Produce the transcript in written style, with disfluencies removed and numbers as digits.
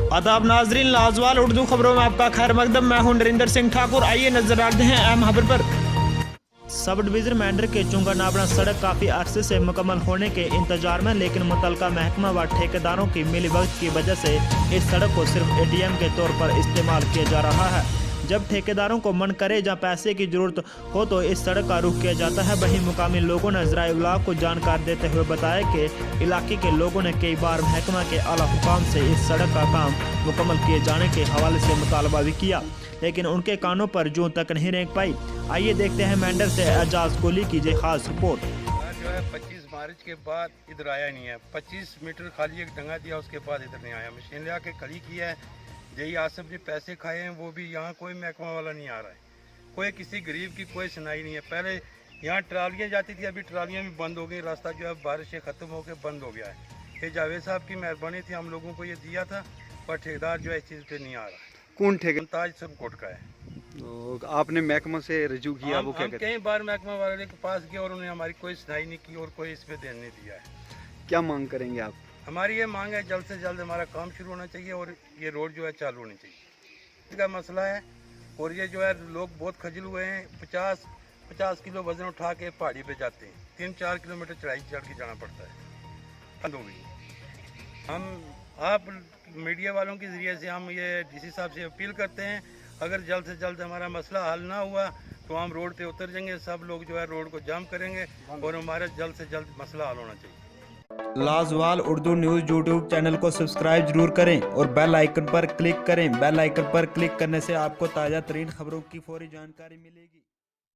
आदाब नाजरीन, लाजवाल उर्दू खबरों में आपका खैर मकदम। मैं हूं नरिंदर सिंह ठाकुर। आइए नजर डालते हैं अहम खबर पर। सब डिवीजन मेंढर के चुंगा नाबड़ा सड़क काफ़ी अरसे से मुकम्मल होने के इंतजार में, लेकिन मुतलका महकमा व ठेकेदारों की मिलीभगत की वजह से इस सड़क को सिर्फ एटीएम के तौर पर इस्तेमाल किया जा रहा है। जब ठेकेदारों को मन करे या पैसे की जरूरत हो तो इस सड़क का रुख किया जाता है। वहीं मुकामी लोगों ने ज़राए इब्लाग को जानकारी देते हुए बताया कि इलाके के लोगों ने कई बार महकमा के आला हुकाम से इस सड़क का काम मुकम्मल किए जाने के हवाले से मुतालबा भी किया, लेकिन उनके कानों पर जूं तक नहीं रेंग पाई। आइए देखते हैं मेंढर से एजाज कोहली की ये खास रिपोर्ट। जो है 25 मार्च के बाद इधर आया नहीं है। 25 मीटर खाली एक डंगा दिया, उसके बाद इधर नहीं आया। मशीन ले आके खड़ी किया है। यही आसफ ने पैसे खाए हैं, वो भी यहाँ कोई महकमा वाला नहीं आ रहा है। कोई किसी गरीब की कोई सुनाई नहीं है। पहले यहाँ ट्रालियाँ जाती थी, अभी ट्रालियाँ भी बंद हो गई। रास्ता जो है बारिश से ख़त्म होकर बंद हो गया है। ये जावेद साहब की मेहरबानी थी, हम लोगों को ये दिया था, पर ठेकेदार जो है इस चीज़ पे नहीं आ रहा। कौन ठेके? ताज सब कोट का है। तो आपने महकमा से रजू किया? वो क्या कहते हैं? कई बार महकमा वाले के पास गए और उन्होंने हमारी कोई सुनाई नहीं की और कोई इसमें ध्यान नहीं दिया है। क्या मांग करेंगे आप? हमारी ये मांग है जल्द से जल्द हमारा काम शुरू होना चाहिए और ये रोड जो है चालू होनी चाहिए। इसका मसला है और ये जो है लोग बहुत खजल हुए हैं। 50 किलो वजन उठा के पहाड़ी पे जाते हैं, 3-4 किलोमीटर चढ़ाई चढ़ के जाना पड़ता है। बंद हो गई। हम आप मीडिया वालों के ज़रिए से हम ये डीसी साहब से अपील करते हैं, अगर जल्द से जल्द हमारा मसला हल ना हुआ तो हम रोड पे उतर जाएंगे। सब लोग जो है रोड को जाम करेंगे और हमारा जल्द से जल्द मसला हल होना चाहिए। लाजवाल उर्दू न्यूज़ यूट्यूब चैनल को सब्सक्राइब जरूर करें और बेल आइकन पर क्लिक करें। बेल आइकन पर क्लिक करने से आपको ताज़ा तरीन खबरों की फौरी जानकारी मिलेगी।